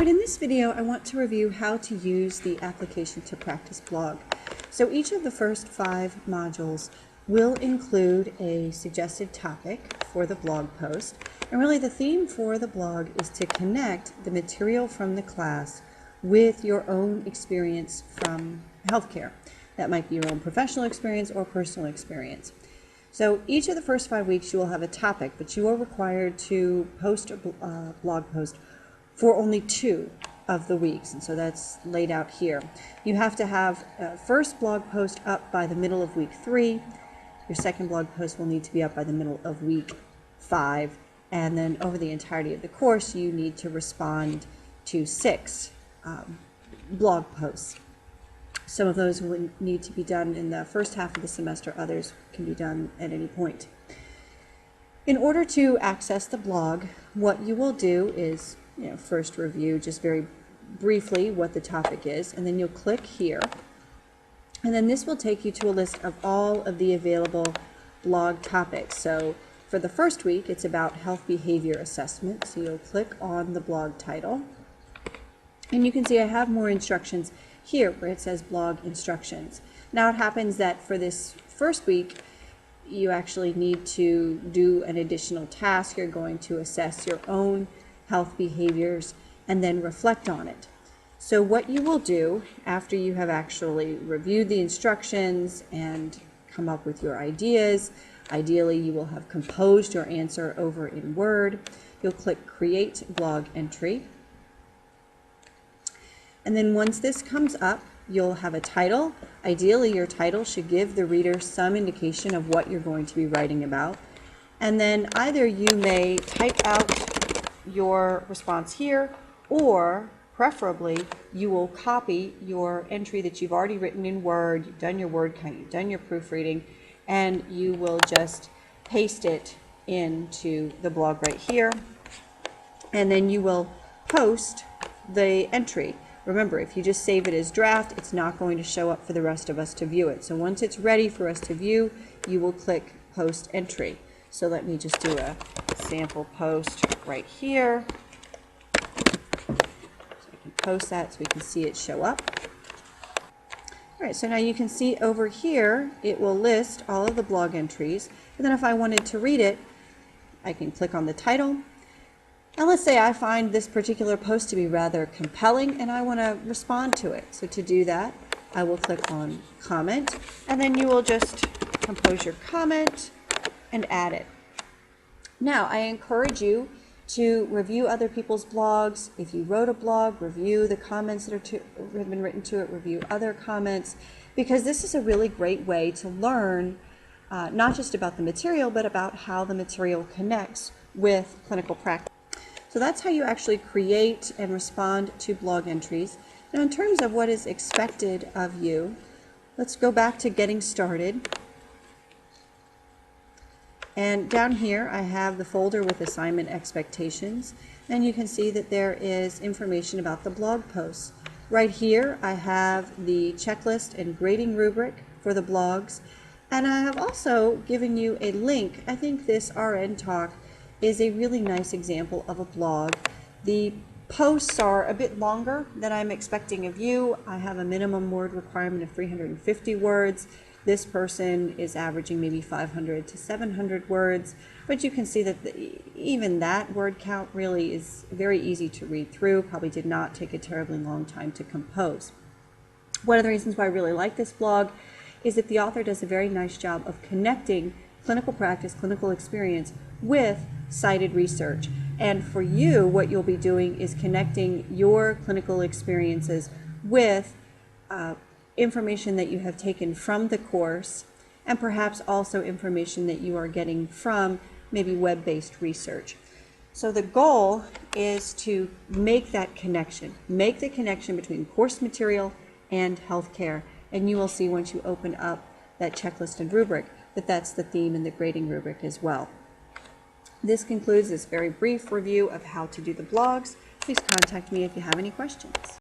Alright, in this video I want to review how to use the application to practice blog. So each of the first 5 modules will include a suggested topic for the blog post, and really the theme for the blog is to connect the material from the class with your own experience from healthcare. That might be your own professional experience or personal experience. So each of the first 5 weeks you will have a topic, but you are required to post a blog post for only 2 of the weeks, and so that's laid out here. You have to have first blog post up by the middle of week 3. Your second blog post will need to be up by the middle of week 5, and then over the entirety of the course you need to respond to 6 blog posts. Some of those will need to be done in the first half of the semester, others can be done at any point. In order to access the blog, what you will do is first review just very briefly what the topic is, and then you'll click here, and then this will take you to a list of all of the available blog topics. So for the first week it's about health behavior assessment, so you'll click on the blog title, and you can see I have more instructions here where it says blog instructions. Now it happens that for this first week you actually need to do an additional task. You're going to assess your own health behaviors and then reflect on it. So what you will do after you have actually reviewed the instructions and come up with your ideas, ideally you will have composed your answer over in Word. You'll click Create Blog Entry. And then once this comes up, you'll have a title. Ideally your title should give the reader some indication of what you're going to be writing about. And then either you may type out your response here, or preferably you will copy your entry that you've already written in Word, you've done your word count, you've done your proofreading, and you will just paste it into the blog right here, and then you will post the entry. Remember, if you just save it as draft, it's not going to show up for the rest of us to view it. So once it's ready for us to view, you will click Post Entry. So let me just do a sample post right here. So I can post that so we can see it show up. All right, so now you can see over here, it will list all of the blog entries. And then if I wanted to read it, I can click on the title. And let's say I find this particular post to be rather compelling and I want to respond to it. So to do that, I will click on Comment, and then you will just compose your comment and add it. Now, I encourage you to review other people's blogs. If you wrote a blog, review the comments that have been written to it, review other comments, because this is a really great way to learn not just about the material, but about how the material connects with clinical practice. So that's how you actually create and respond to blog entries. Now in terms of what is expected of you, let's go back to getting started. And down here I have the folder with assignment expectations, and you can see that there is information about the blog posts. Right here I have the checklist and grading rubric for the blogs, and I have also given you a link. I think this RN Talk is a really nice example of a blog. The posts are a bit longer than I'm expecting of you. I have a minimum word requirement of 350 words. This person is averaging maybe 500 to 700 words, but you can see that even that word count really is very easy to read through. Probably did not take a terribly long time to compose. One of the reasons why I really like this blog is that the author does a very nice job of connecting clinical practice, clinical experience with cited research. And for you, what you'll be doing is connecting your clinical experiences with information that you have taken from the course, and perhaps also information that you are getting from maybe web-based research. So the goal is to make that connection, make the connection between course material and healthcare, and you will see once you open up that checklist and rubric that that's the theme in the grading rubric as well. This concludes this very brief review of how to do the blogs. Please contact me if you have any questions.